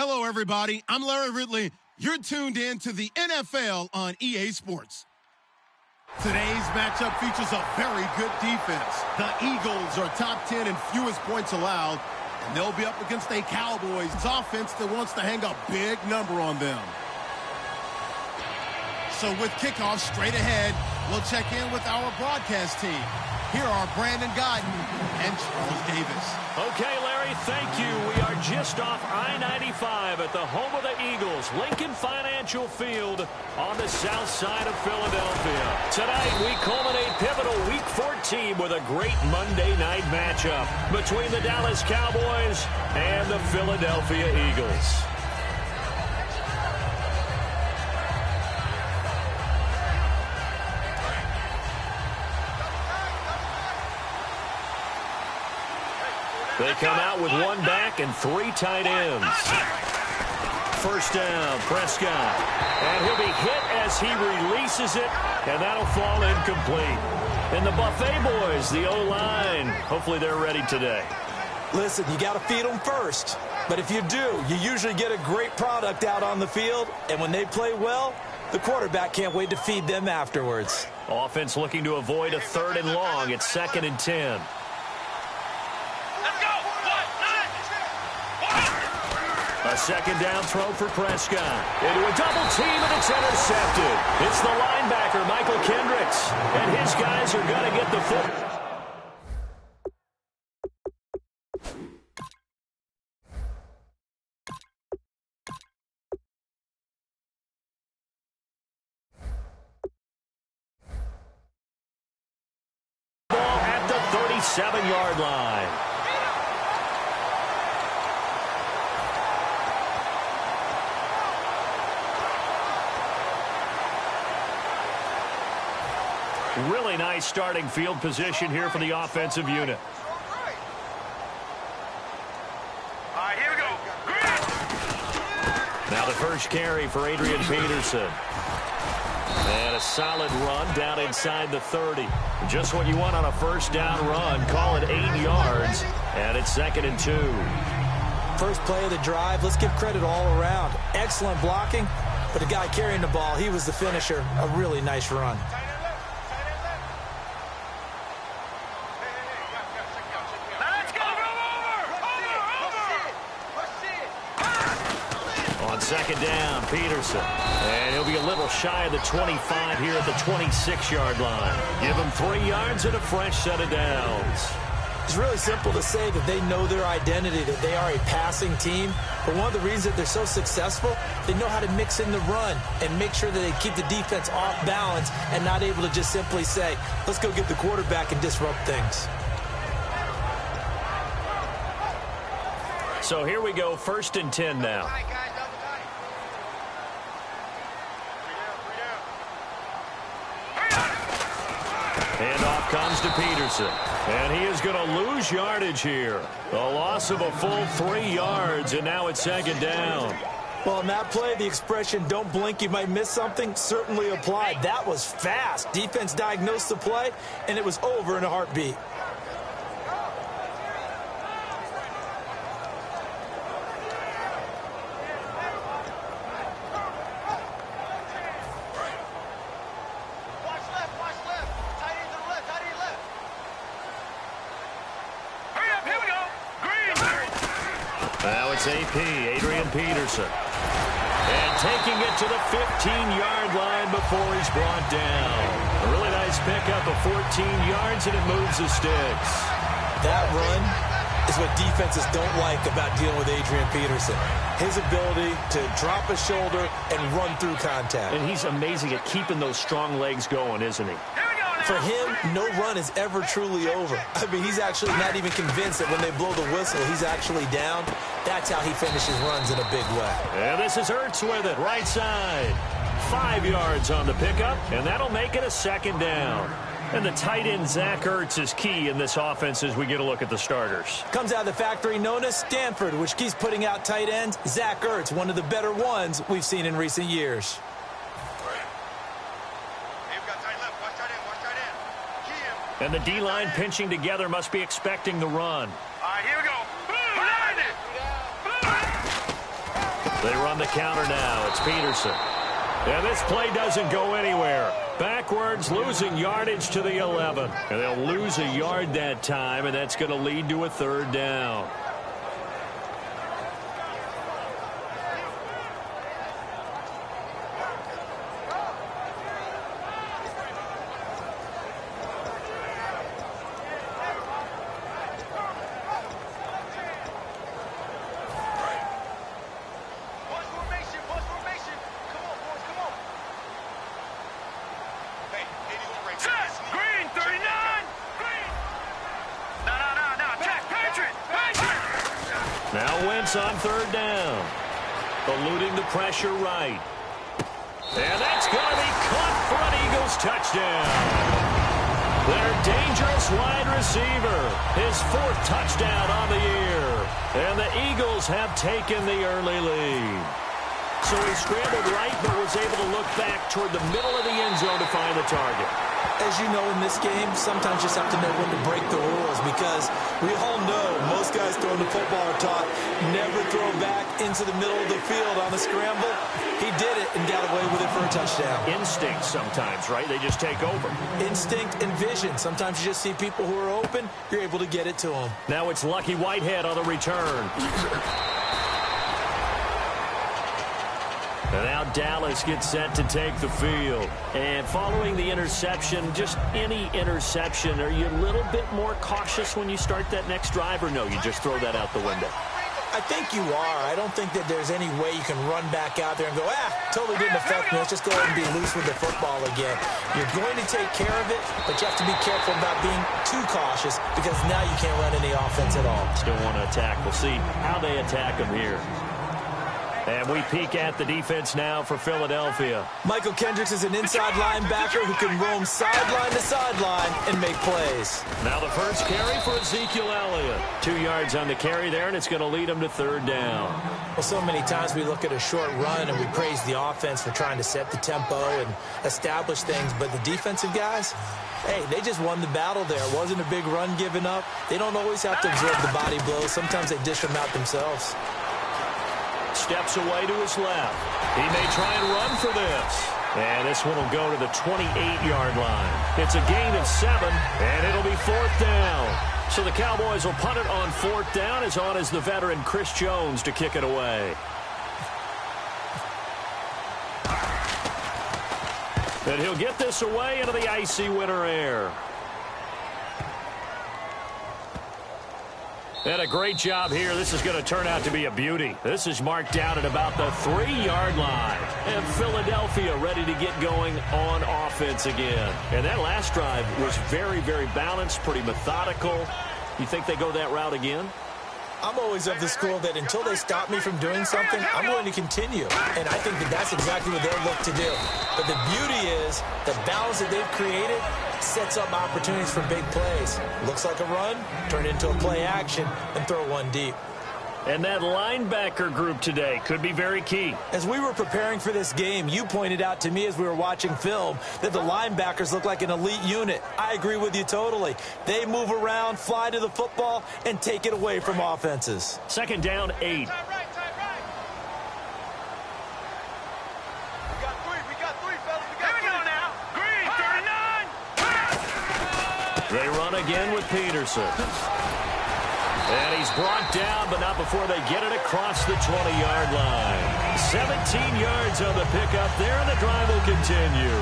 Hello, everybody. I'm Larry Ridley. You're tuned in to the NFL on EA Sports. Today's matchup features a very good defense. The Eagles are top 10 in fewest points allowed, and they'll be up against a Cowboys offense that wants to hang a big number on them. So with kickoff straight ahead, we'll check in with our broadcast team. Here are Brandon Guyton and Charles Davis. Okay, Larry, thank you. We are just off I-95 at the home of the Eagles, Lincoln Financial Field on the south side of Philadelphia. Tonight, we culminate pivotal Week 14 with a great Monday night matchup between the Dallas Cowboys and the Philadelphia Eagles. They come out with one back and three tight ends. First down, Prescott. And he'll be hit as he releases it, and that'll fall incomplete. And the Buffet boys, the O-line, hopefully they're ready today. Listen, you got to feed them first. But if you do, you usually get a great product out on the field. And when they play well, the quarterback can't wait to feed them afterwards. Offense looking to avoid a third and long. It's 2nd and 10. A second down throw for Prescott. Into a double team, and it's intercepted. It's the linebacker, Michael Kendricks. And his guys are going to get the foot. Ball at the 37-yard line. Really nice starting field position here for the offensive unit. All right, here we go. Now the first carry for Adrian Peterson. And a solid run down inside the 30. Just what you want on a first down run. Call it 8 yards. And it's 2nd and 2. First play of the drive, let's give credit all around. Excellent blocking, but the guy carrying the ball, he was the finisher. A really nice run. Second down, Peterson. And he'll be a little shy of the 25 here at the 26-yard line. Give him 3 yards and a fresh set of downs. It's really simple to say that they know their identity, that they are a passing team. But one of the reasons that they're so successful, they know how to mix in the run and make sure that they keep the defense off balance and not able to just simply say, let's go get the quarterback and disrupt things. So here we go, 1st and 10 now. Handoff comes to Peterson. And he is going to lose yardage here. A loss of a full 3 yards, and now it's 2nd down. Well, on that play, the expression, don't blink, you might miss something, certainly applied. That was fast. Defense diagnosed the play, and it was over in a heartbeat. AP, Adrian Peterson. And taking it to the 15-yard line before he's brought down. A really nice pickup of 14 yards, and it moves the sticks. That run is what defenses don't like about dealing with Adrian Peterson. His ability to drop a shoulder and run through contact. And he's amazing at keeping those strong legs going, isn't he? For him, no run is ever truly over. I mean, he's actually not even convinced that when they blow the whistle, he's actually down. That's how he finishes runs in a big way. And this is Ertz with it, right side. 5 yards on the pickup, and that'll make it a 2nd down. And the tight end, Zach Ertz, is key in this offense as we get a look at the starters. Comes out of the factory known as Stanford, which keeps putting out tight ends. Zach Ertz, one of the better ones we've seen in recent years. And the D-line pinching together must be expecting the run. All right, here we go. They run the counter now. It's Peterson. And this play doesn't go anywhere. Backwards, losing yardage to the 11. And they'll lose a yard that time, and that's going to lead to a third down. On third down. Eluding the pressure right. And that's going to be caught for an Eagles touchdown. Their dangerous wide receiver. His 4th touchdown on the year. And the Eagles have taken the early lead. So he scrambled right but was able to look back toward the middle of the end zone to find the target. As you know, in this game, sometimes you just have to know when to break the rules because we all know most guys throwing the football are taught never throw back into the middle of the field on a scramble. He did it and got away with it for a touchdown. Instinct sometimes, right? They just take over. Instinct and vision. Sometimes you just see people who are open, you're able to get it to them. Now it's Lucky Whitehead on the return. And now Dallas gets set to take the field. And following the interception, just any interception, are you a little bit more cautious when you start that next drive, or no, you just throw that out the window? I think you are. I don't think that there's any way you can run back out there and go, totally didn't affect me. Let's just go ahead and be loose with the football again. You're going to take care of it, but you have to be careful about being too cautious because now you can't run any offense at all. Still want to attack. We'll see how they attack them here. And we peek at the defense now for Philadelphia. Michael Kendricks is an inside linebacker who can roam sideline to sideline and make plays. Now the first carry for Ezekiel Elliott. 2 yards on the carry there, and it's going to lead him to third down. Well, so many times we look at a short run and we praise the offense for trying to set the tempo and establish things, but the defensive guys, hey, they just won the battle there. It wasn't a big run given up. They don't always have to absorb the body blows. Sometimes they dish them out themselves. Steps away to his left. He may try and run for this. And this one will go to the 28-yard line. It's a gain of 7, and it'll be 4th down. So the Cowboys will punt it on 4th down. As on as the veteran Chris Jones to kick it away. And he'll get this away into the icy winter air. And a great job here. This is going to turn out to be a beauty. This is marked down at about the 3-yard line. And Philadelphia ready to get going on offense again. And that last drive was very, very balanced, pretty methodical. You think they go that route again? I'm always of the school that until they stop me from doing something, I'm going to continue. And I think that that's exactly what they'll look to do. But the beauty is the balance that they've created sets up opportunities for big plays. Looks like a run, turn it into a play action, and throw one deep. And that linebacker group today could be very key. As we were preparing for this game, you pointed out to me as we were watching film that the linebackers look like an elite unit. I agree with you totally. They move around, fly to the football, and take it away from offenses. 2nd down, 8. They run again with Peterson. And he's brought down, but not before they get it across the 20-yard line. 17 yards on the pickup there, and the drive will continue.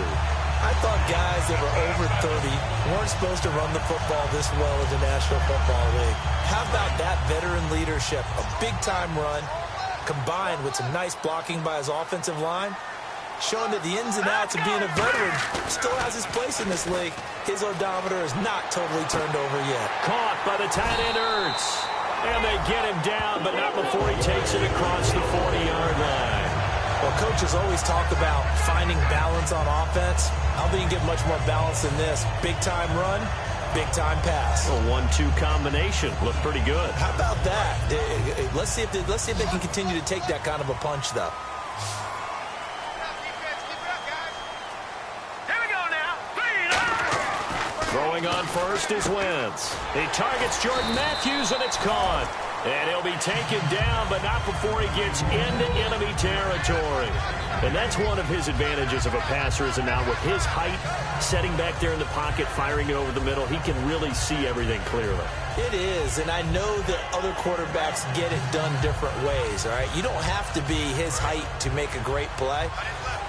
I thought guys that were over 30 weren't supposed to run the football this well in the National Football League. How about that veteran leadership? A big-time run combined with some nice blocking by his offensive line, showing that the ins and outs of being a veteran still has his place in this league. His odometer is not totally turned over yet. Caught by the tight end Ertz. And they get him down, but not before he takes it across the 40-yard line. Well, coaches always talk about finding balance on offense. I don't think you can get much more balance than this. Big-time run, big-time pass. A 1-2 combination. Looked pretty good. How about that? Let's see if they can continue to take that kind of a punch, though. Throwing on first is Wentz. He targets Jordan Matthews, and it's caught. And he'll be taken down, but not before he gets into enemy territory. And that's one of his advantages of a passer, is now with his height, setting back there in the pocket, firing it over the middle, he can really see everything clearly. It is, and I know that other quarterbacks get it done different ways, all right? You don't have to be his height to make a great play.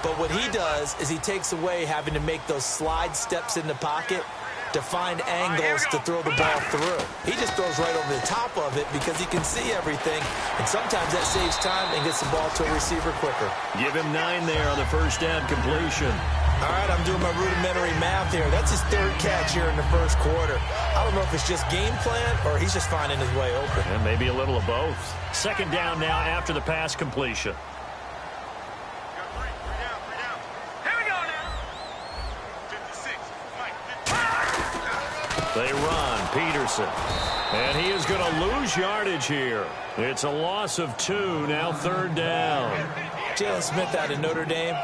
But what he does is he takes away having to make those slide steps in the pocket to find angles to throw the ball through. He just throws right over the top of it because he can see everything, and sometimes that saves time and gets the ball to a receiver quicker. Give him 9 there on the first down completion. All right, I'm doing my rudimentary math here. That's his 3rd catch here in the first quarter. I don't know if it's just game plan or he's just finding his way open. And maybe a little of both. Second down now after the pass completion. They run, Peterson. And he is going to lose yardage here. It's a loss of 2, now 3rd down. Jalen Smith out of Notre Dame.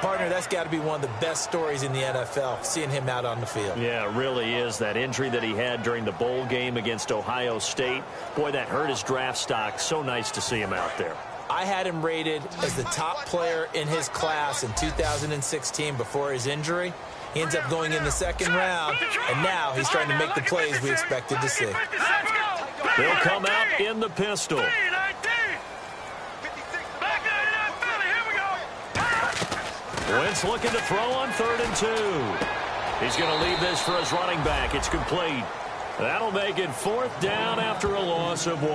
Partner, that's got to be one of the best stories in the NFL, seeing him out on the field. Yeah, it really is. That injury that he had during the bowl game against Ohio State, boy, that hurt his draft stock. So nice to see him out there. I had him rated as the top player in his class in 2016 before his injury. He ends up going in the 2nd round, and now he's starting to make the plays we expected to see. They'll come out in the pistol. Wentz looking to throw on 3rd and 2. He's going to leave this for his running back. It's complete. That'll make it 4th down after a loss of 1.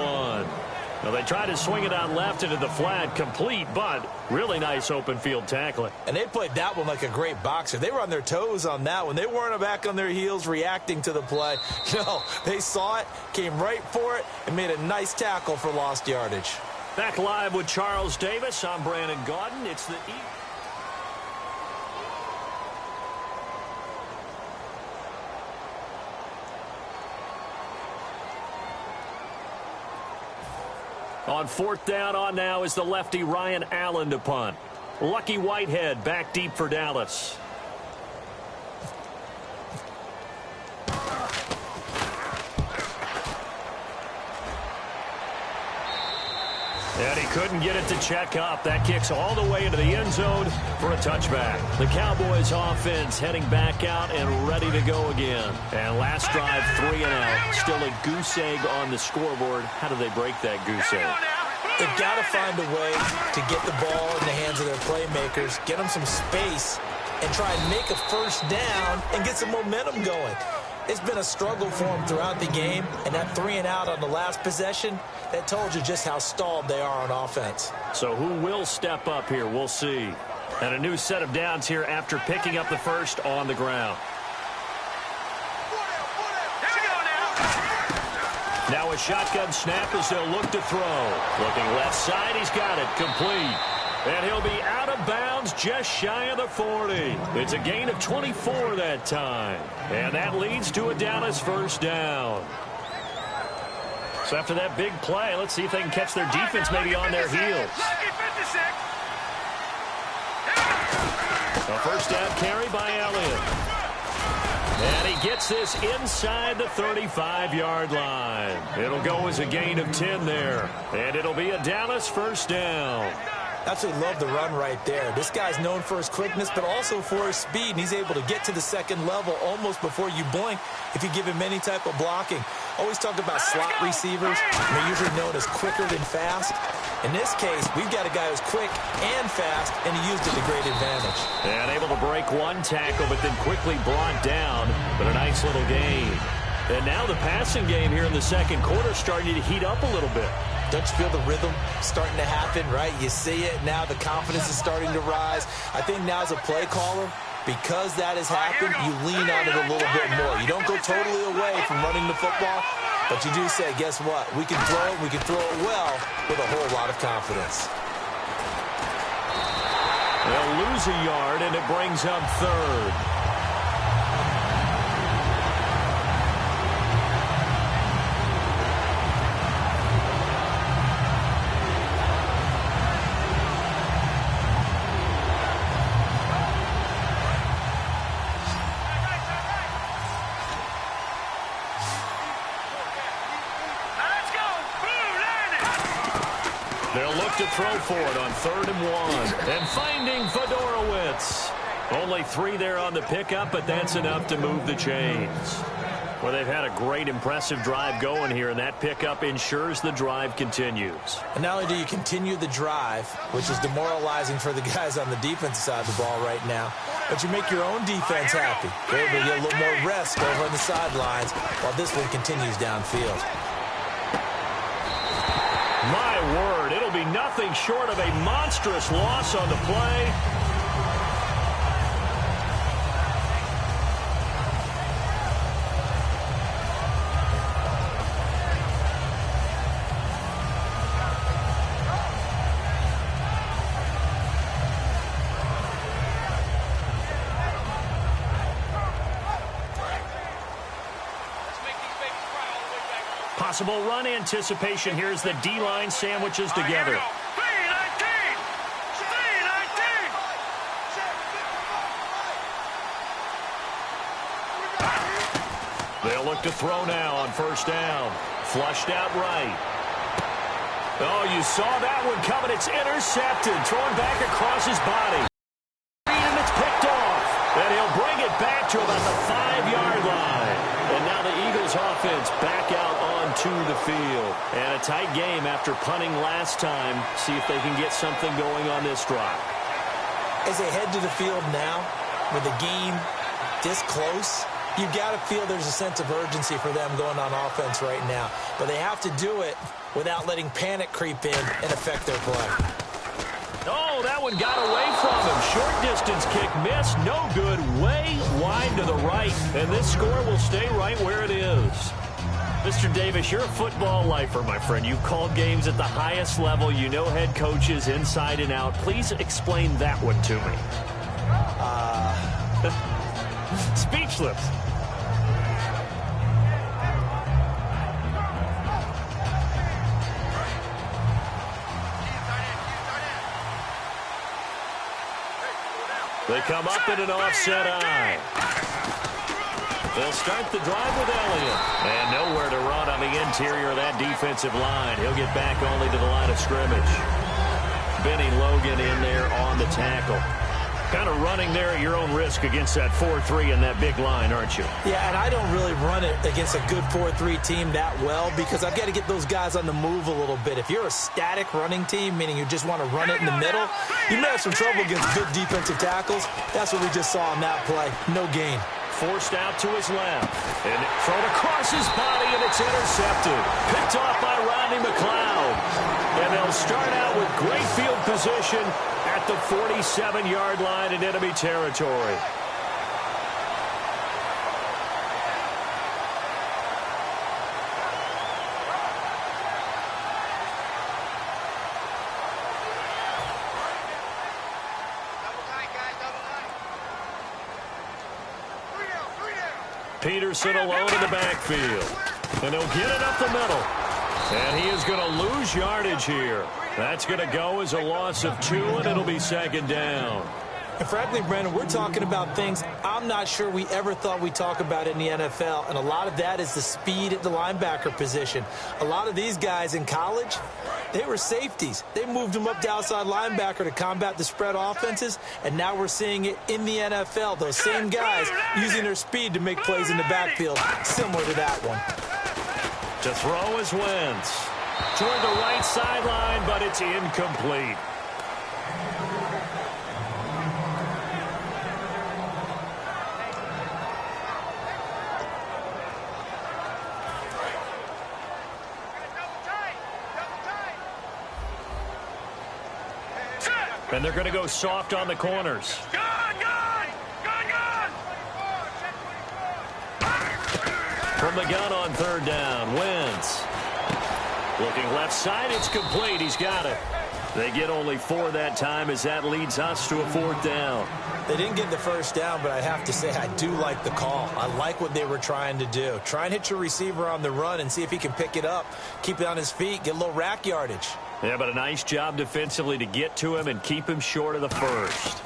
Now, they try to swing it out left into the flat, complete, but really nice open field tackling. And they played that one like a great boxer. They were on their toes on that one. They weren't back on their heels reacting to the play. No, they saw it, came right for it, and made a nice tackle for lost yardage. Back live with Charles Davis. I'm Brandon Gaudin. It's the On 4th down on now is the lefty Ryan Allen to punt. Lucky Whitehead back deep for Dallas. And he couldn't get it to check up. That kicks all the way into the end zone for a touchback. The Cowboys offense heading back out and ready to go again. And last drive, 3 and out. Still a goose egg on the scoreboard. How do they break that goose egg? They've got to find a way to get the ball in the hands of their playmakers, get them some space, and try and make a first down and get some momentum going. It's been a struggle for them throughout the game, and that 3 and out on the last possession, that told you just how stalled they are on offense. So who will step up here? We'll see. And a new set of downs here after picking up the first on the ground. Now a shotgun snap as they'll look to throw. Looking left side, he's got it, complete. And he'll be out of bounds just shy of the 40. It's a gain of 24 that time. And that leads to a Dallas first down. So after that big play, let's see if they can catch their defense maybe on their heels. A first down carry by Elliott. And he gets this inside the 35-yard line. It'll go as a gain of 10 there. And it'll be a Dallas first down. Absolutely love the run right there. This guy's known for his quickness, but also for his speed, and he's able to get to the 2nd level almost before you blink if you give him any type of blocking. Always talk about slot receivers. They're usually known as quicker than fast. In this case, we've got a guy who's quick and fast, and he used it to great advantage. And able to break one tackle, but then quickly brought down. But a nice little gain. And now the passing game here in the 2nd quarter starting to heat up a little bit. Don't you feel the rhythm starting to happen, right? You see it. Now the confidence is starting to rise. I think now as a play caller, because that has happened, you lean on it a little bit more. You don't go totally away from running the football, but you do say, guess what? We can throw it. We can throw it well with a whole lot of confidence. They'll lose a yard, and it brings up 3rd. They'll look to throw for it on 3rd and 1. And finding Fedorowicz. Only 3 there on the pickup, but that's enough to move the chains. Well, they've had a great, impressive drive going here, and that pickup ensures the drive continues. And not only do you continue the drive, which is demoralizing for the guys on the defensive side of the ball right now, but you make your own defense happy. They're able to get a little more rest over on the sidelines while this one continues downfield. My word, it'll be nothing short of a monstrous loss on the play. Possible run anticipation. Here's the D-line sandwiches together. They'll look to throw now on 1st down. Flushed out right. Oh, you saw that one coming. It's intercepted. Thrown back across his body. And it's picked off. And he'll bring it back to about the 5-yard line. And now the Eagles offense back out onto the field. And a tight game after punting last time. See if they can get something going on this drive. As they head to the field now, with the game this close, you've got to feel there's a sense of urgency for them going on offense right now. But they have to do it without letting panic creep in and affect their play. Oh, that one got away from him. Short distance kick missed. No good. Way wide to the right. And this score will stay right where it is. Mr. Davis, you're a football lifer, my friend. You've called games at the highest level. You know head coaches inside and out. Please explain that one to me. Speechless. They come up in an offset eye. They'll start the drive with Elliott. And nowhere to run on the interior of that defensive line. He'll get back only to the line of scrimmage. Benny Logan in there on the tackle. Kind of running there at your own risk against that 4-3 and that big line, aren't you? Yeah, and I don't really run it against a good 4-3 team that well because I've got to get those guys on the move a little bit. If you're a static running team, meaning you just want to run it in the middle, you may have some trouble against good defensive tackles. That's what we just saw on that play. No gain. Forced out to his left. And thrown across his body, and it's intercepted. Picked off by Rodney McLeod. And they'll start out with great field position at the 47-yard line in enemy territory. Peterson alone in the backfield. And he'll get it up the middle. And he is going to lose yardage here. That's going to go as a loss of 2, and it'll be 2nd down. And frankly, Brandon, we're talking about things I'm not sure we ever thought we'd talk about in the NFL. And a lot of that is the speed at the linebacker position. A lot of these guys in college, they were safeties. They moved them up to outside linebacker to combat the spread offenses. And now we're seeing it in the NFL. Those same guys using their speed to make plays in the backfield, similar to that one. To throw is Wentz. Toward the right sideline, but it's incomplete. And they're going to go soft on the corners. From the gun on 3rd down, Wentz. Looking left side, it's complete. He's got it. They get only 4 that time as that leads us to a 4th down. They didn't get the 1st down, but I have to say I do like the call. I like what they were trying to do. Try and hit your receiver on the run and see if he can pick it up, keep it on his feet, get a little rack yardage. Yeah, but a nice job defensively to get to him and keep him short of the 1st.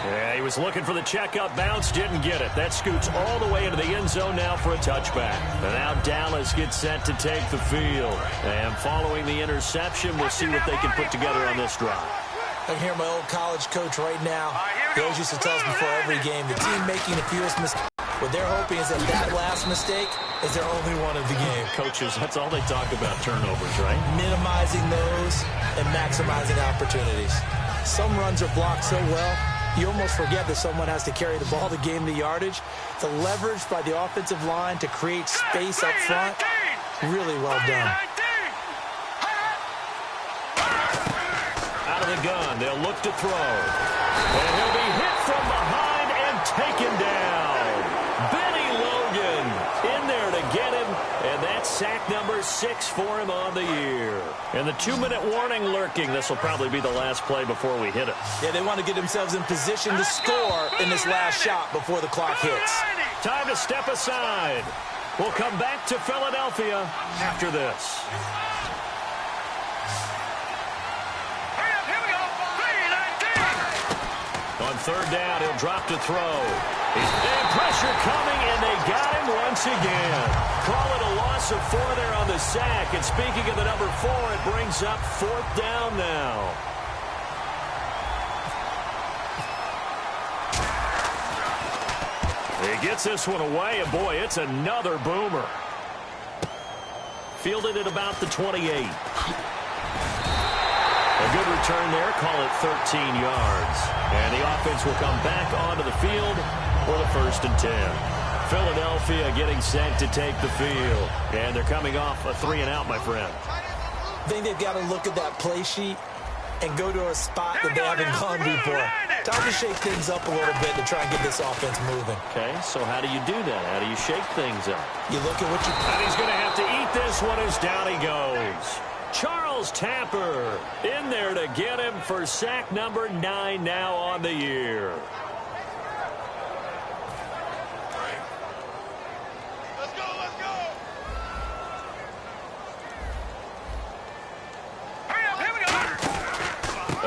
Yeah, he was looking for the checkup bounce, didn't get it. That scoots all the way into the end zone now for a touchback. And now Dallas gets set to take the field. And following the interception, we'll see what they can put together on this drive. I can hear my old college coach right now. He always used to tell us before every game, the team making the fewest mistakes. What they're hoping is that that last mistake is their only one of the game. Coaches, that's all they talk about, turnovers, right? Minimizing those and maximizing opportunities. Some runs are blocked so well, you almost forget that someone has to carry the ball to gain the yardage. The leverage by the offensive line to create space up front, really well done. Out of the gun, they'll look to throw. And he'll be hit from behind and taken down. Benny Logan in there to get him, and that's sack number 6 for him on the year. And the 2-minute warning lurking. This will probably be the last play before we hit it. Yeah, they want to get themselves in position to score in this last shot before the clock hits. Time to step aside. We'll come back to Philadelphia after this. On third down, he'll drop to throw. And pressure coming, and they got him once again. Call it a loss of 4 there on the sack. And speaking of the number 4, it brings up 4th down now. He gets this one away, and boy, it's another boomer. Fielded at about the 28. A good return there, call it 13 yards. And the offense will come back onto the field for the 1st and 10. Philadelphia getting set to take the field. And they're coming off a 3-and-out, my friend. I think they've got to look at that play sheet and go to a spot that they haven't gone before. Time to shake things up a little bit to try and get this offense moving. Okay, so how do you do that? How do you shake things up? You look at what you... And he's going to have to eat this one as down he goes. Charles Tapper in there to get him for sack number 9 now on the year. Let's go, let's go. Hurry up, here we go.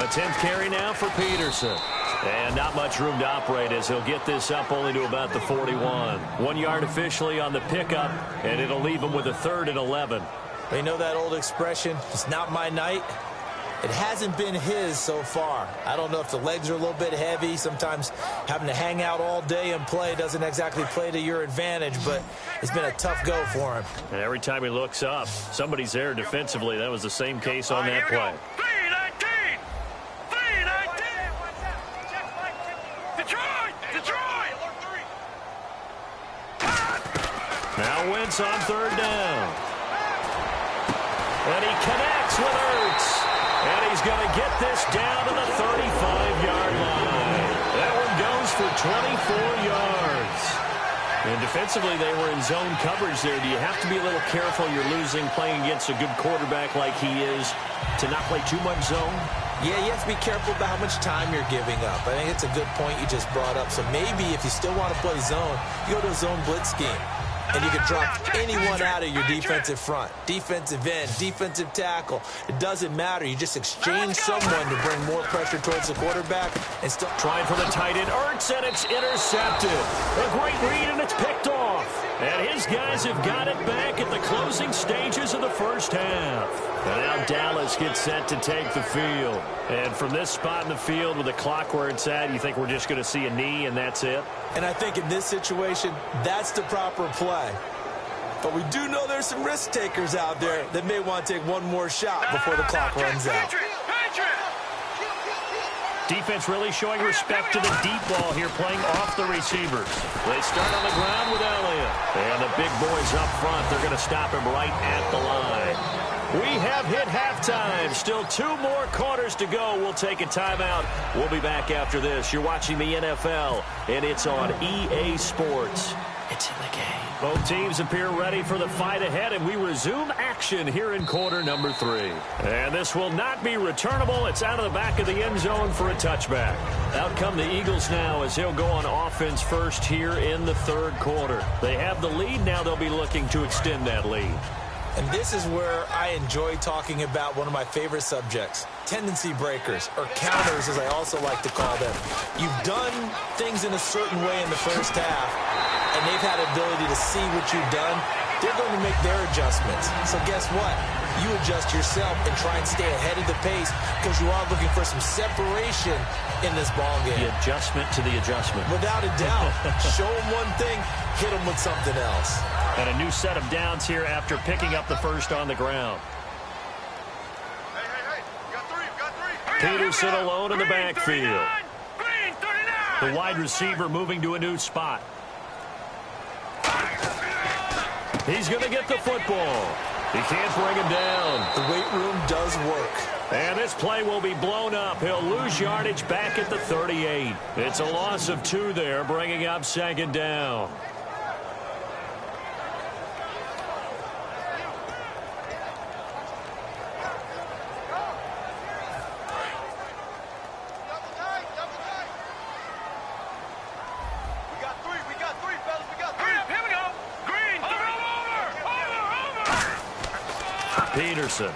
A 10th carry now for Peterson. And not much room to operate as he'll get this up only to about the 41. 1 yard officially on the pickup, and it'll leave him with a 3rd and 11. You know that old expression, it's not my night? It hasn't been his so far. I don't know if the legs are a little bit heavy. Sometimes having to hang out all day and play doesn't exactly play to your advantage, but it's been a tough go for him. And every time he looks up, somebody's there defensively. That was the same case on that play. 3-19! 3-19! Detroit! Detroit! Now Wentz on 3rd down. And he connects with Ertz. And he's going to get this down to the 35-yard line. That one goes for 24 yards. And defensively, they were in zone coverage there. Do you have to be a little careful? You're losing playing against a good quarterback like he is to not play too much zone? Yeah, you have to be careful about how much time you're giving up. I think it's a good point you just brought up. So maybe if you still want to play zone, you go to a zone blitz scheme. And you can drop anyone out of your defensive front, defensive end, defensive tackle. It doesn't matter. You just exchange someone to bring more pressure towards the quarterback and still trying for the tight end, Ertz, and it's intercepted. A great read, and it's picked off. And his guys have got it back at the closing stages of the 1st half. And now Dallas gets set to take the field. And from this spot in the field with the clock where it's at, you think we're just going to see a knee and that's it? And I think in this situation, that's the proper play. But we do know there's some risk takers out there that may want to take one more shot before the clock runs out. Defense really showing respect to the deep ball here, playing off the receivers. They start on the ground with Elliott. And the big boys up front, they're going to stop him right at the line. We have hit halftime. Still 2 more quarters to go. We'll take a timeout. We'll be back after this. You're watching the NFL, and it's on EA Sports. It's in the game. Both teams appear ready for the fight ahead, and we resume action here in quarter number 3. And this will not be returnable. It's out of the back of the end zone for a touchback. Out come the Eagles now as he'll go on offense first here in the 3rd quarter. They have the lead. Now they'll be looking to extend that lead. And this is where I enjoy talking about one of my favorite subjects, tendency breakers, or counters as I also like to call them. You've done things in a certain way in the first half, and they've had ability to see what you've done. They're going to make their adjustments. So guess what? You adjust yourself and try and stay ahead of the pace because you are looking for some separation in this ball game. The adjustment to the adjustment. Without a doubt. Show them one thing, hit them with something else. And a new set of downs here after picking up the first on the ground. Hey, got three. Peterson alone in the backfield. Green, 39. The wide receiver moving to a new spot. He's going to get the football. He can't bring him down. The weight room does work. And this play will be blown up. He'll lose yardage back at the 38. It's a loss of 2 there, bringing up second down. We got three, fellas. We got three. Here we go. Green, over. Peterson.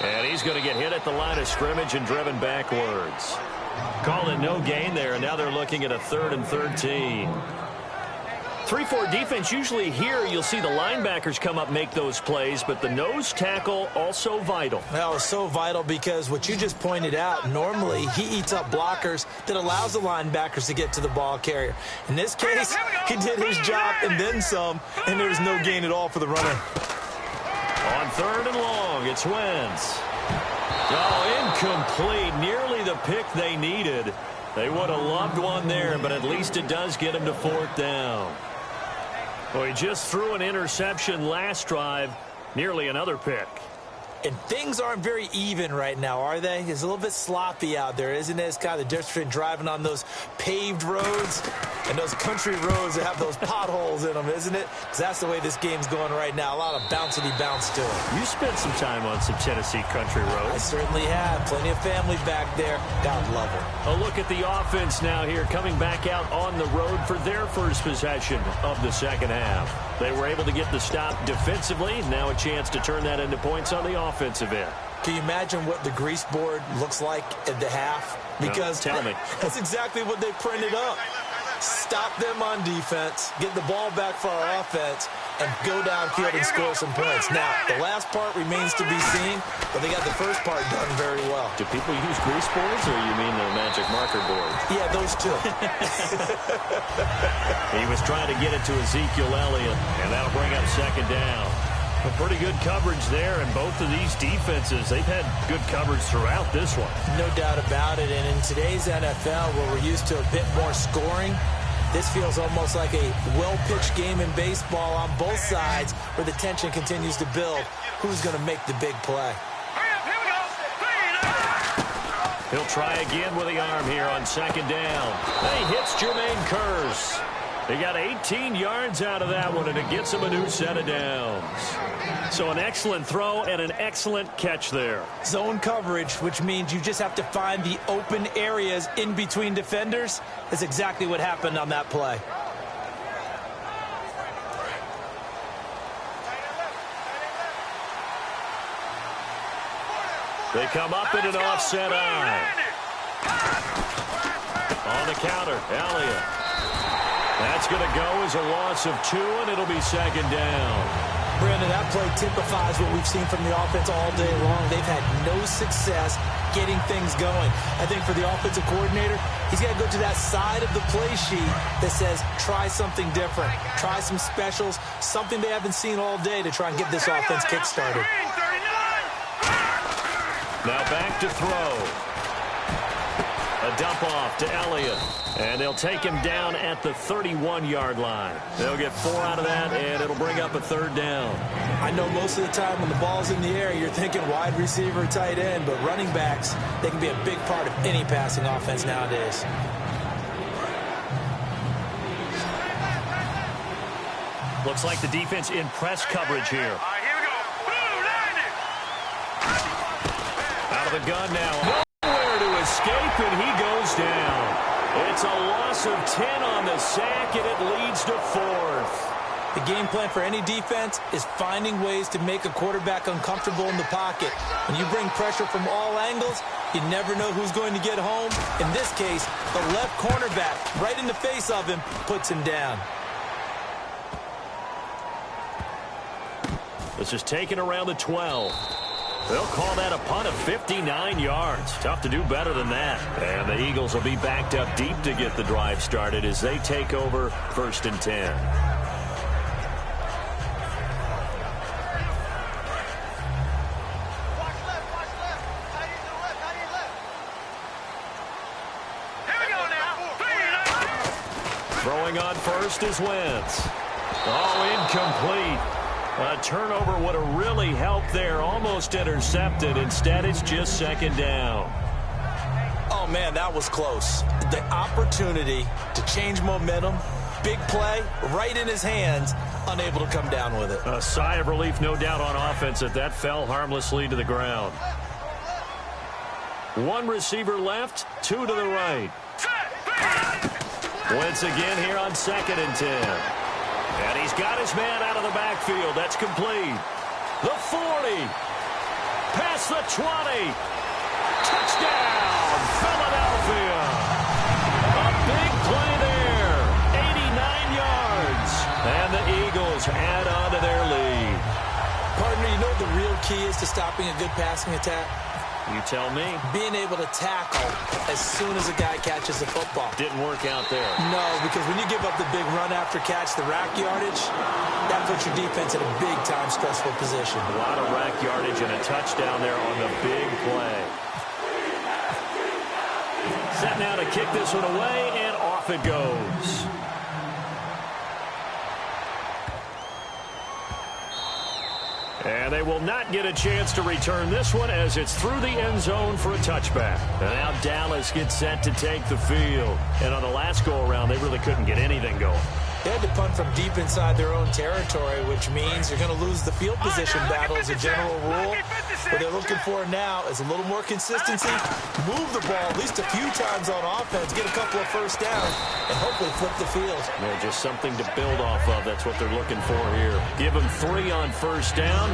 And he's going to get hit at the line of scrimmage and driven backwards. Call it no gain there, and now they're looking at a 3rd and 13. 3-4 defense, usually here you'll see the linebackers come up, make those plays, but the nose tackle also vital. Well, it's so vital because what you just pointed out, normally he eats up blockers that allows the linebackers to get to the ball carrier. In this case, he did his job and then some, and there's no gain at all for the runner. On 3rd and long, it's Wentz. Oh, incomplete. Nearly the pick they needed. They would have loved one there, but at least it does get him to 4th down. Well, he just threw an interception last drive. Nearly another pick. And things aren't very even right now, are they? It's a little bit sloppy out there, isn't it? It's kind of the difference between driving on those paved roads and those country roads that have those potholes in them, isn't it? Because that's the way this game's going right now. A lot of bouncy bounce to it. You spent some time on some Tennessee country I roads. certainly have. Plenty of family back there. God love it. A look at the offense now here, coming back out on the road for their first possession of the second half. They were able to get the stop defensively. Now a chance to turn that into points on the offensive end. Can you imagine what the grease board looks like at the half? Because tell me. That's exactly what they printed up. Stop them on defense, get the ball back for our offense, and go downfield and score some points. Now, the last part remains to be seen, but they got the first part done very well. Do people use grease boards, or you mean the magic marker board? Yeah, those two. He was trying to get it to Ezekiel Elliott, and that'll bring up second down. A pretty good coverage there, and both of these defenses, they've had good coverage throughout this one. No doubt about it, and in today's NFL, where we're used to a bit more scoring, this feels almost like a well-pitched game in baseball on both sides where the tension continues to build. Who's going to make the big play? He'll try again with the arm here on second down. And he hits Jermaine Kearse. He got 18 yards out of that one, and it gets him a new set of downs. So an excellent throw and an excellent catch there. Zone coverage, which means you just have to find the open areas in between defenders. That's exactly what happened on that play. They come up in an offset eye. On the counter, Elliott. That's going to go as a loss of 2, and it'll be second down. Brandon, that play typifies what we've seen from the offense all day long. They've had no success getting things going. I think for the offensive coordinator, he's got to go to that side of the play sheet that says try something different, try some specials, something they haven't seen all day to try and get this offense kick-started. Now back to throw. A dump off to Elliott. And they'll take him down at the 31-yard line. They'll get 4 out of that, and it'll bring up a third down. I know most of the time when the ball's in the air, you're thinking wide receiver, tight end, but running backs, they can be a big part of any passing offense nowadays. Looks like the defense in press coverage here. Out of the gun now. Nowhere to escape, and he goes down. It's a loss of 10 on the sack, and it leads to 4th. The game plan for any defense is finding ways to make a quarterback uncomfortable in the pocket. When you bring pressure from all angles, you never know who's going to get home. In this case, the left cornerback, right in the face of him, puts him down. This is taken around the 12. They'll call that a punt of 59 yards. Tough to do better than that. And the Eagles will be backed up deep to get the drive started as they take over 1st and 10. Throwing on first is Wentz. Oh, incomplete. A turnover would have really helped there. Almost intercepted. Instead, it's just 2nd down. Oh, man, that was close. The opportunity to change momentum, big play, right in his hands, unable to come down with it. A sigh of relief, no doubt, on offense that fell harmlessly to the ground. One receiver left, 2 to the right. Wentz again here on 2nd and 10. And he's got his man out of the backfield. That's complete. The 40. Past the 20. Touchdown, Philadelphia. A big play there. 89 yards. And the Eagles add on to their lead. Partner, you know what the real key is to stopping a good passing attack? You tell me. Being able to tackle as soon as a guy catches the football. Didn't work out there. No, because when you give up the big run after catch, the rack yardage, that puts your defense in a big-time stressful position. A lot of rack yardage and a touchdown there on the big play. Set now to kick this one away, and off it goes. And they will not get a chance to return this one as it's through the end zone for a touchback. And now Dallas gets set to take the field. And on the last go-around, they really couldn't get anything going. They had to punt from deep inside their own territory, which means you're going to lose the field position battle as a general rule. What they're looking for now is a little more consistency, move the ball at least a few times on offense, get a couple of first downs, and hopefully flip the field. Yeah, just something to build off of. That's what they're looking for here. Give them 3 on first down.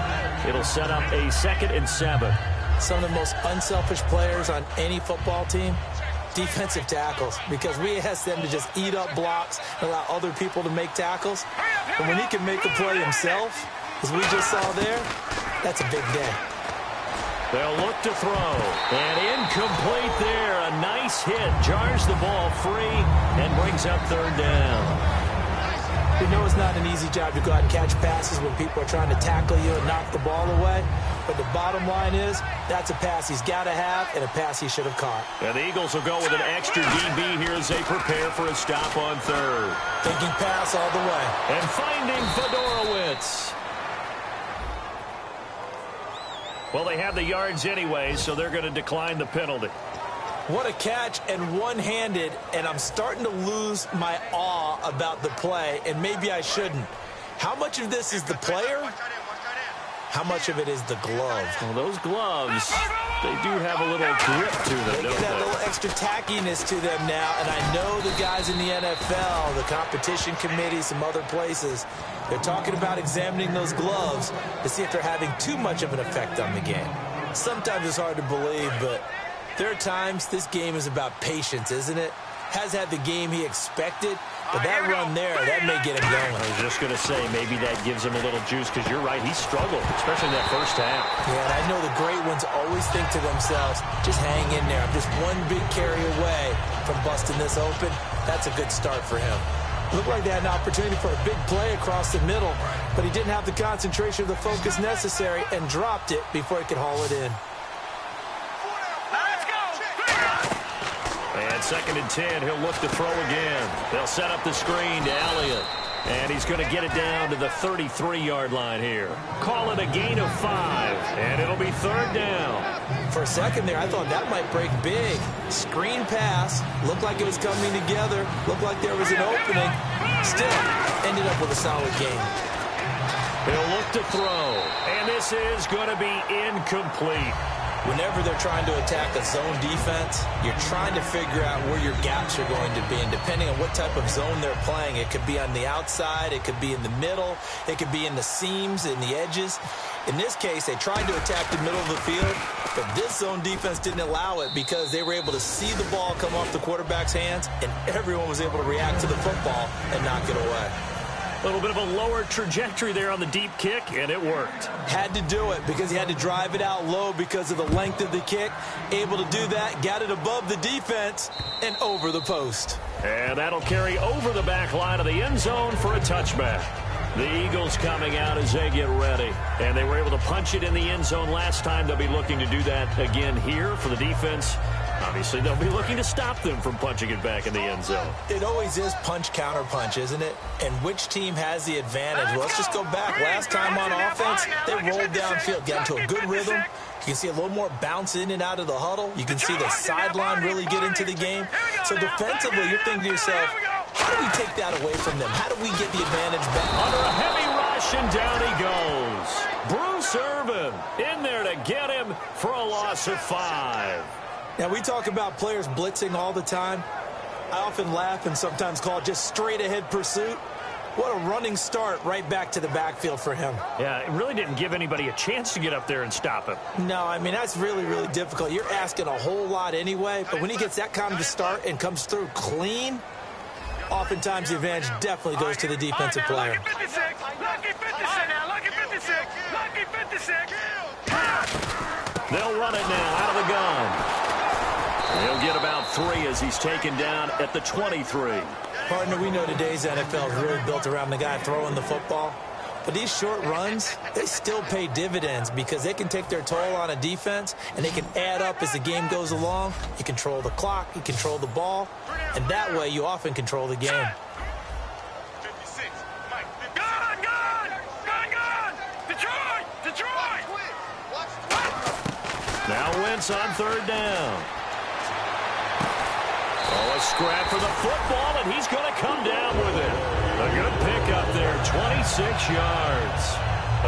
It'll set up a 2nd and 7. Some of the most unselfish players on any football team, defensive tackles, because we ask them to just eat up blocks and allow other people to make tackles. And when he can make a play himself, as we just saw there, that's a big day. They'll look to throw. And incomplete there. A nice hit. Jars the ball free and brings up 3rd down. We know it's not an easy job to go out and catch passes when people are trying to tackle you and knock the ball away. But the bottom line is, that's a pass he's got to have and a pass he should have caught. And the Eagles will go with an extra DB here as they prepare for a stop on 3rd. Thinking pass all the way. And finding Fedorowicz. Well, they have the yards anyway, so they're going to decline the penalty. What a catch, and one-handed, and I'm starting to lose my awe about the play, and maybe I shouldn't. How much of this is the player? How much of it is the glove? Well, those gloves, they do have a little grip to them, They don't get that they? little extra tackiness to them now, and I know the guys in the NFL, the competition committee, some other places, they're talking about examining those gloves to see if they're having too much of an effect on the game. Sometimes it's hard to believe, but there are times this game is about patience, isn't it? Has had the game he expected, but that run there, that may get him going. I was just going to say, maybe that gives him a little juice, because you're right, he struggled, especially in that first half. Yeah, and I know the great ones always think to themselves, just hang in there. I'm just one big carry away from busting this open. That's a good start for him. Looked like they had an opportunity for a big play across the middle, but he didn't have the concentration or the focus necessary and dropped it before he could haul it in. And 2nd and 10, he'll look to throw again. They'll set up the screen to Elliott. And he's going to get it down to the 33-yard line here. Call it a gain of 5, and it'll be 3rd down. For a second there, I thought that might break big. Screen pass, looked like it was coming together, looked like there was an opening. Still, ended up with a solid game. He'll look to throw, and this is going to be incomplete. Whenever they're trying to attack a zone defense, you're trying to figure out where your gaps are going to be. And depending on what type of zone they're playing, it could be on the outside, it could be in the middle, it could be in the seams, in the edges. In this case, they tried to attack the middle of the field, but this zone defense didn't allow it because they were able to see the ball come off the quarterback's hands, and everyone was able to react to the football and knock it away. A little bit of a lower trajectory there on the deep kick, and it worked. Had to do it because he had to drive it out low because of the length of the kick. Able to do that, got it above the defense and over the post. And that'll carry over the back line of the end zone for a touchback. The Eagles coming out as they get ready. And they were able to punch it in the end zone last time. They'll be looking to do that again here for the defense. Obviously, they'll be looking to stop them from punching it back in the end zone. It always is punch, counter punch, isn't it? And which team has the advantage? Well, let's just go back. Last time on offense, they rolled downfield, got into a good rhythm. You can see a little more bounce in and out of the huddle. You can see the sideline really get into the game. So defensively, you're thinking to yourself, how do we take that away from them? How do we get the advantage back? Under a heavy rush, and down he goes. Bruce Irvin in there to get him for a loss of 5. Now, we talk about players blitzing all the time. I often laugh and sometimes call it just straight-ahead pursuit. What a running start right back to the backfield for him. Yeah, it really didn't give anybody a chance to get up there and stop him. No, I mean, that's really, really difficult. You're asking a whole lot anyway, but when he gets that kind of a start and comes through clean, oftentimes the advantage definitely goes to the defensive player. Lucky 56. Lucky 56 now. Lucky 56. Lucky 56. They'll run it now out of the gun. He'll get about 3 as he's taken down at the 23. Partner, we know today's NFL is really built around the guy throwing the football. But these short runs, they still pay dividends because they can take their toll on a defense and they can add up as the game goes along. You control the clock, you control the ball, and that way you often control the game. 56. Mike. Gun! Gun! Gun! Gun! Detroit! Detroit! Now Wentz on 3rd down. Oh, a scrap for the football, and he's going to come down with it. A good pickup there, 26 yards.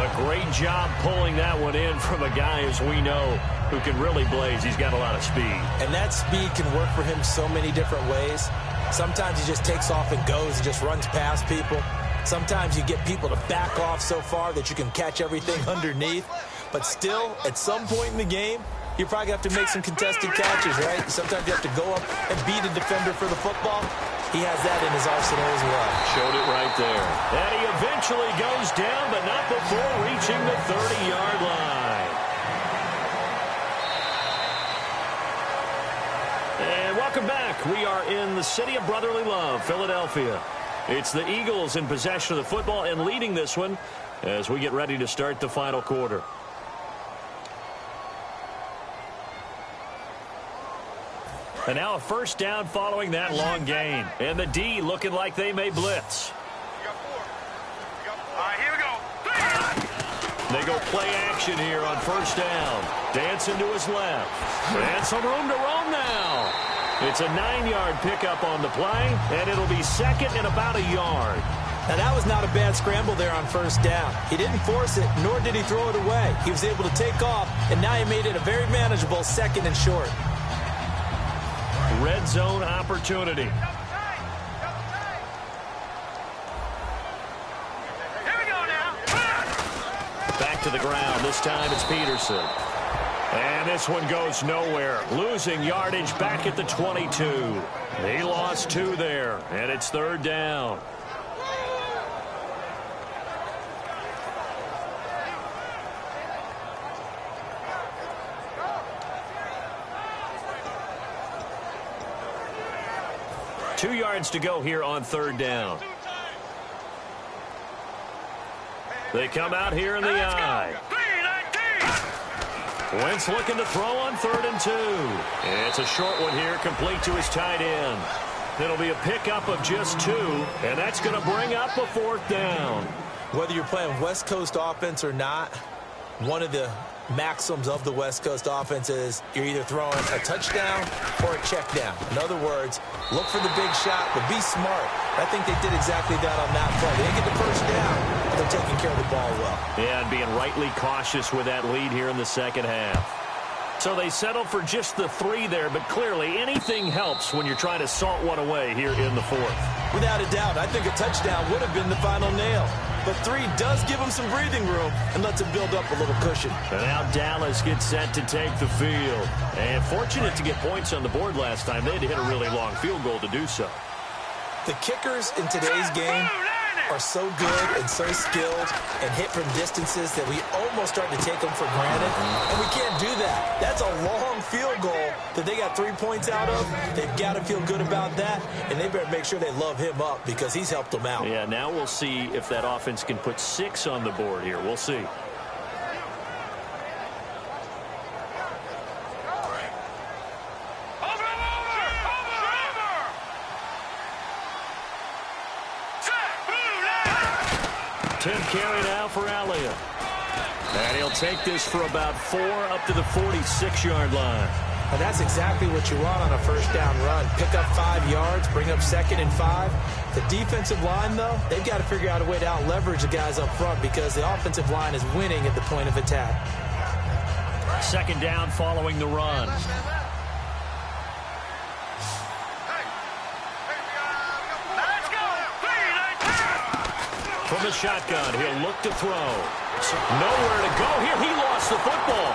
A great job pulling that one in from a guy, as we know, who can really blaze. He's got a lot of speed. And that speed can work for him so many different ways. Sometimes he just takes off and goes and just runs past people. Sometimes you get people to back off so far that you can catch everything underneath. But still, at some point in the game, you probably have to make some contested catches, right? Sometimes you have to go up and beat a defender for the football. He has that in his arsenal as well. Showed it right there. And he eventually goes down, but not before reaching the 30-yard line. And welcome back. We are in the city of brotherly love, Philadelphia. It's the Eagles in possession of the football and leading this one as we get ready to start the final quarter. And now a first down following that long gain. And the D looking like they may blitz. We got 4. All right, here we go. They go play action here on first down. Dancing to his left. And some room to roam now. It's a 9-yard pickup on the play, and it'll be 2nd and about a yard. Now, that was not a bad scramble there on first down. He didn't force it, nor did he throw it away. He was able to take off, and now he made it a very manageable 2nd and short. Red zone opportunity. Here we go now. Back to the ground. This time it's Peterson. And this one goes nowhere. Losing yardage back at the 22. He lost 2 there, and it's 3rd down. Two yards to go here on 3rd down. They come out here in the I. Wentz looking to throw on 3rd and 2. It's a short one here, complete to his tight end. It'll be a pickup of just 2, and that's going to bring up a 4th down. Whether you're playing West Coast offense or not, one of the maxims of the West Coast offense is you're either throwing a touchdown or a check down. In other words, look for the big shot, but be smart. I think they did exactly that on that play. They didn't get the first down, but they're taking care of the ball well. Yeah, and being rightly cautious with that lead here in the second half. So they settle for just the 3 there, but clearly anything helps when you're trying to salt one away here in the 4th. Without a doubt, I think a touchdown would have been the final nail. But 3 does give him some breathing room and lets him build up a little cushion. And now Dallas gets set to take the field. And fortunate to get points on the board last time. They had to hit a really long field goal to do so. The kickers in today's game are so good and so skilled and hit from distances that we almost start to take them for granted. And we can't do that. That's a long field goal that they got 3 points out of. They've got to feel good about that, and they better make sure they love him up because he's helped them out. Yeah, now we'll see if that offense can put 6 on the board here. We'll see. Tim carry now for Elliott. And he'll take this for about 4 up to the 46-yard line. And that's exactly what you want on a first down run. Pick up 5 yards, bring up 2nd and 5. The defensive line, though, they've got to figure out a way to out-leverage the guys up front because the offensive line is winning at the point of attack. 2nd down following the run. From the shotgun, he'll look to throw. Nowhere to go here. He lost the football.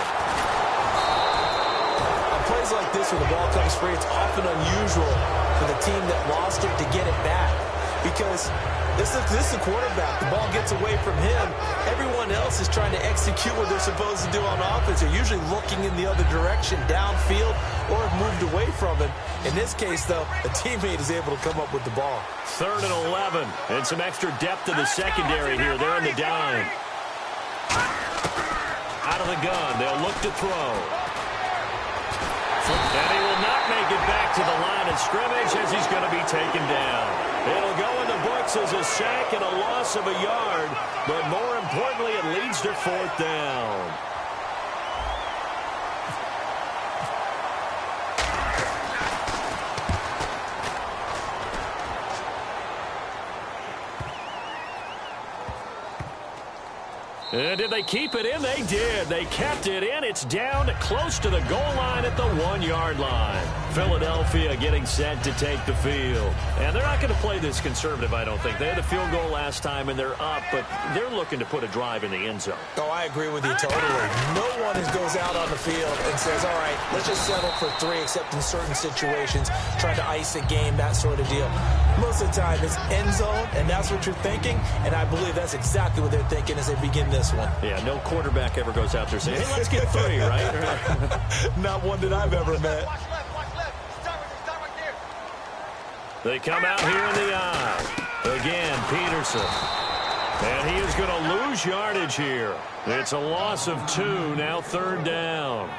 On plays like this, when the ball comes free, it's often unusual for the team that lost it to get it back. Because this is the quarterback. The ball gets away from him. Everyone else is trying to execute what they're supposed to do on offense. They're usually looking in the other direction, downfield, or have moved away from him. In this case, though, a teammate is able to come up with the ball. 3rd and 11. And some extra depth to the secondary here. They're in the dime. Out of the gun. They'll look to throw. And he will not make it back to the line of scrimmage as he's going to be taken down. It'll go in the books as a sack and a loss of a yard. But more importantly, it leads to 4th down. And did they keep it in? They did. They kept it in. It's down close to the goal line at the 1-yard line. Philadelphia getting set to take the field. And they're not going to play this conservative, I don't think. They had a field goal last time, and they're up, but they're looking to put a drive in the end zone. Oh, I agree with you totally. No one goes out on the field and says, all right, let's just settle for 3, except in certain situations, trying to ice a game, that sort of deal. Most of the time, it's end zone, and that's what you're thinking, and I believe that's exactly what they're thinking as they begin this one. Yeah, no quarterback ever goes out there saying, hey, let's get 3, right? Not one that I've ever met. They come out here in the eye. Again, Peterson. And he is going to lose yardage here. It's a loss of 2, now 3rd down.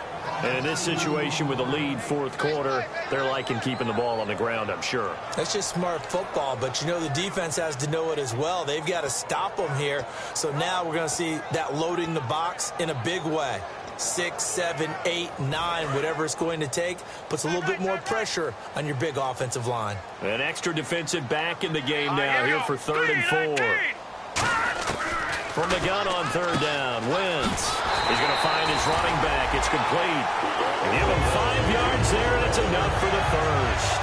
And in this situation with a lead 4th quarter, they're liking keeping the ball on the ground, I'm sure. That's just smart football, but you know the defense has to know it as well. They've got to stop them here. So now we're going to see that loading the box in a big way. 6, 7, 8, 9, whatever it's going to take, puts a little bit more pressure on your big offensive line. An extra defensive back in the game now here for 3rd and 4. From the gun on 3rd down, Wentz. He's going to find his running back. It's complete. Give him 5 yards there, and it's enough for the first.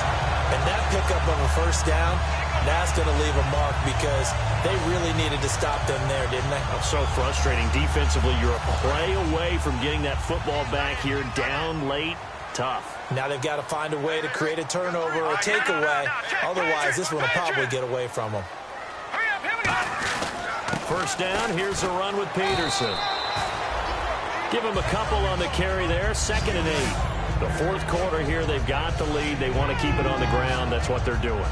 And that pickup of a first down, that's going to leave a mark because they really needed to stop them there, didn't they? Oh, so frustrating. Defensively, you're a play away from getting that football back here down late. Tough. Now they've got to find a way to create a turnover or a takeaway. Otherwise, this one will probably get away from them. First down, here's a run with Peterson. Give him a couple on the carry there. 2nd and 8. The 4th quarter here, they've got the lead. They want to keep it on the ground. That's what they're doing.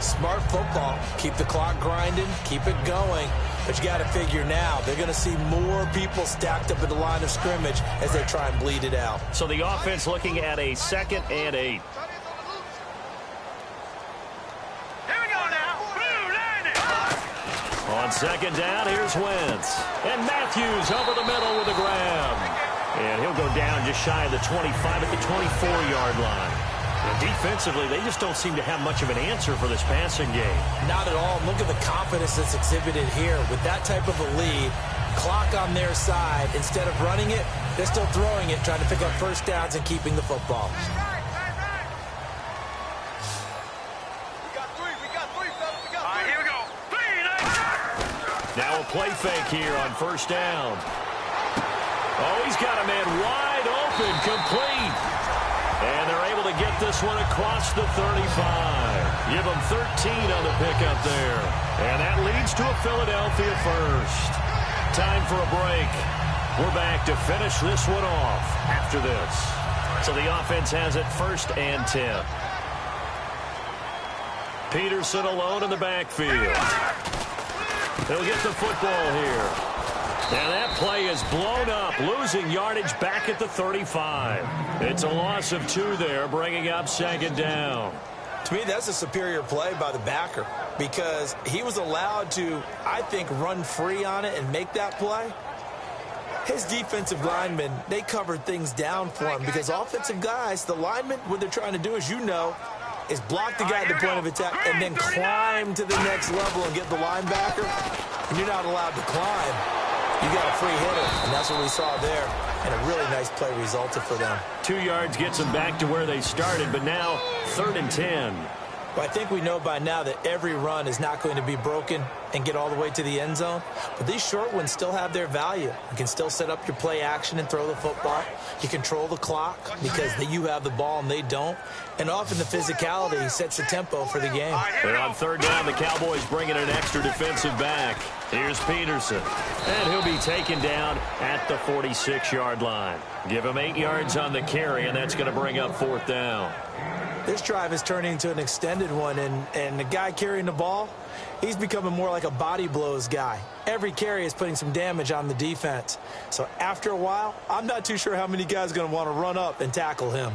Smart football. Keep the clock grinding. Keep it going. But you got to figure now, they're going to see more people stacked up at the line of scrimmage as they try and bleed it out. So the offense looking at a 2nd and 8. On 2nd down, here's Wentz. And Matthews over the middle with a grab. And he'll go down just shy of the 25 at the 24-yard line. And defensively, they just don't seem to have much of an answer for this passing game. Not at all. Look at the confidence that's exhibited here. With that type of a lead, clock on their side. Instead of running it, they're still throwing it, trying to pick up first downs and keeping the football. Here we go. Now a play fake here on first down. Oh, he's got a man wide open, complete. And they're able to get this one across the 35. Give them 13 on the pickup there. And that leads to a Philadelphia first. Time for a break. We're back to finish this one off after this. So the offense has it 1st and 10. Peterson alone in the backfield. He'll get the football here. And that play is blown up, losing yardage back at the 35. It's a loss of 2 there, bringing up 2nd down. To me, that's a superior play by the backer because he was allowed to, I think, run free on it and make that play. His defensive linemen, they covered things down for him because offensive guys, the linemen, what they're trying to do, as you know, is block the guy at the point of attack and then climb to the next level and get the linebacker. And you're not allowed to climb. You got a free hitter, and that's what we saw there. And a really nice play resulted for them. 2 yards gets them back to where they started, but now 3rd and 10. Well, I think we know by now that every run is not going to be broken and get all the way to the end zone. But these short ones still have their value. You can still set up your play action and throw the football. You control the clock because you have the ball and they don't. And often the physicality sets the tempo for the game. They're on 3rd down. The Cowboys bringing an extra defensive back. Here's Peterson. And he'll be taken down at the 46-yard line. Give him 8 yards on the carry, and that's going to bring up 4th down. This drive is turning into an extended one, and the guy carrying the ball, he's becoming more like a body blows guy. Every carry is putting some damage on the defense. So after a while, I'm not too sure how many guys are going to want to run up and tackle him.